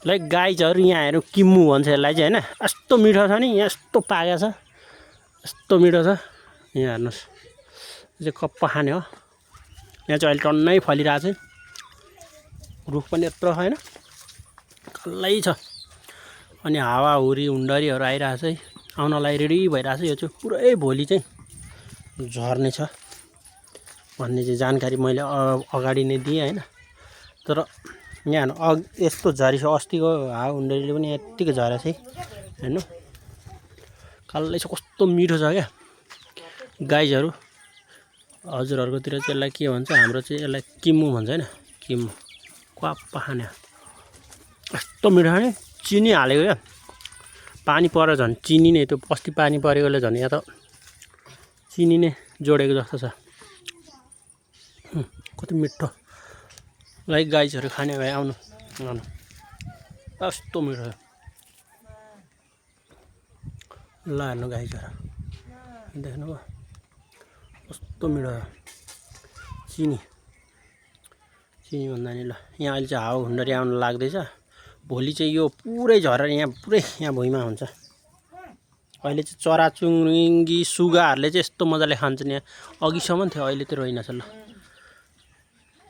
like गाइजहरु यहाँ हेर्नु किम्मु भन्छ यसलाई चाहिँ हैन यस्तो मिठो छ नि यहाँ यस्तो पाकेको छ यस्तो मिठो छ यहाँ हेर्नुस् यो चाहिँ कप्पा खाने हो यहाँ चाहिँ अहिले टन्नै फलिरहेको छ रुख पनि यत्रो छैन कल्लै छ अनि हावाहुरी हुन्डरीहरु आइरहेछ है आउनलाई रेडी भइरहेछ यो चाहिँ पुरै भोलि चाहिँ झर्ने छ भन्ने चाहिँ जानकारी मैले अगाडि नै दिएँ हैन तर यहाँ यस्तो झरी छ अस्तिको हावाहुन्डरीले पनि यतिकै झरेछ है हेर्नु कल्लै छ कस्तो मिठो छ क्या गाइजहरु हजुरहरुकोतिर चाहिँ यसलाई के भन्छ हाम्रो चाहिँ यसलाई किम्मु भन्छ हैन किम्मु क्वाप्पा खाने यस्तो मिठो नि चिनी हालेको क्या पानी परे झन् चिनी नै त्यो अस्ति पानी परेकोले झन् यहाँ त चिनी नै जोडेको जस्तो छ कति मिठो लाइक गाइजहरु खाने भए आउनु आउनु यस्तो मिठो ल हेर्नु गाइजहरु देख्नुभयो कस्तो मिठो चिनी चिनी भन्दा नि ल यहाँ अहिले चाहिँ हावाहुन्डरी आउन लाग्दैछ भोलि चाहिँ यो पुरै झरेर यहाँ पुरै यहाँ भुइँमा हुन्छ अहिले चाहिँ चराचुरुङ्गी सुगाहरूले चाहिँ यस्तो मजाले खान्छन् यहाँ अघिसम्म थियो अहिले त रहेनछ ल